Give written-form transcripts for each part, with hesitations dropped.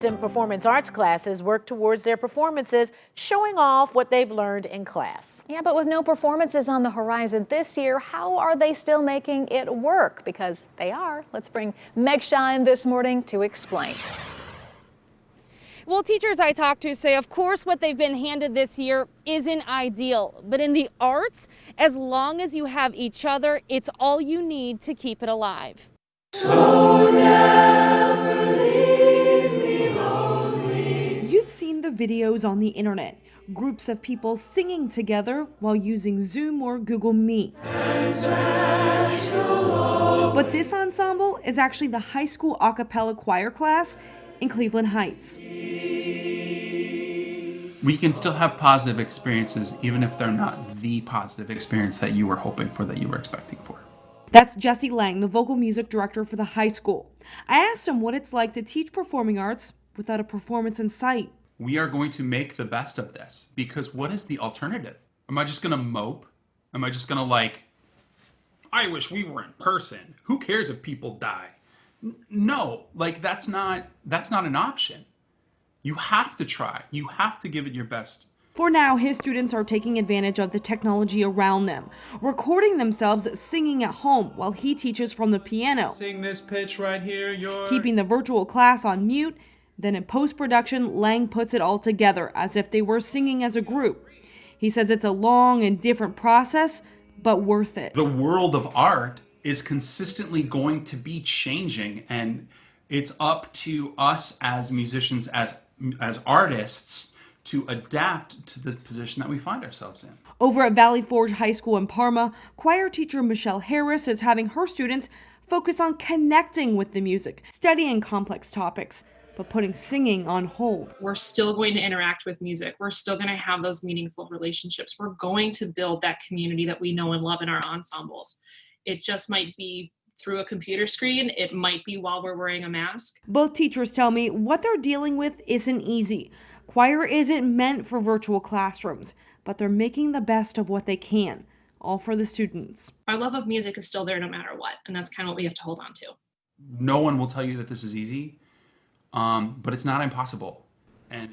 In performance arts classes work towards their performances, showing off what they've learned in class. Yeah, but with no performances on the horizon this year, how are they still making it work? Because they are. Let's bring Meg Shine this morning to explain. Well, teachers I talked to say, of course, what they've been handed this year isn't ideal. But in the arts, as long as you have each other, it's all you need to keep it alive. So never leave me lonely. You've seen the videos on the internet. Groups of people singing together while using Zoom or Google Meet. But this ensemble is actually the high school a cappella choir class in Cleveland Heights. We can still have positive experiences even if they're not the positive experience that you were hoping for, that you were expecting for. That's Jesse Lang, the vocal music director for the high school. I asked him what it's like to teach performing arts without a performance in sight. We are going to make the best of this, because what is the alternative? Am I just going to mope? Am I just going to I wish we were in person. Who cares if people die? No, that's not an option. You have to try. You have to give it your best. For now, his students are taking advantage of the technology around them, recording themselves singing at home while he teaches from the piano. Sing this pitch right here, Keeping the virtual class on mute. Then in post-production, Lang puts it all together as if they were singing as a group. He says it's a long and different process, but worth it. The world of art is consistently going to be changing, and it's up to us as musicians, as artists, to adapt to the position that we find ourselves in. Over at Valley Forge High School in Parma, choir teacher Michelle Harris is having her students focus on connecting with the music, studying complex topics, but putting singing on hold. We're still going to interact with music. We're still going to have those meaningful relationships. We're going to build that community that we know and love in our ensembles. It just might be through a computer screen. It might be while we're wearing a mask. Both teachers tell me what they're dealing with isn't easy. Choir isn't meant for virtual classrooms, but they're making the best of what they can, all for the students. Our love of music is still there no matter what, and that's kind of what we have to hold on to. No one will tell you that this is easy, but it's not impossible. And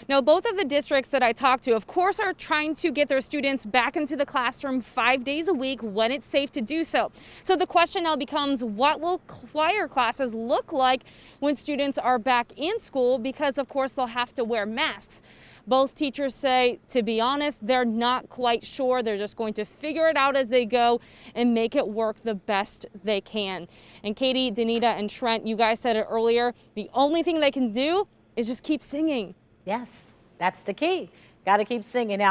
Now, both of the districts that I talked to, of course, are trying to get their students back into the classroom 5 days a week when it's safe to do so. So the question now becomes, what will choir classes look like when students are back in school? Because, of course, they'll have to wear masks. Both teachers say, to be honest, they're not quite sure. They're just going to figure it out as they go and make it work the best they can. And Katie, Danita, and Trent, you guys said it earlier, the only thing they can do is just keep singing. Yes, that's the key. Got to keep singing. Now,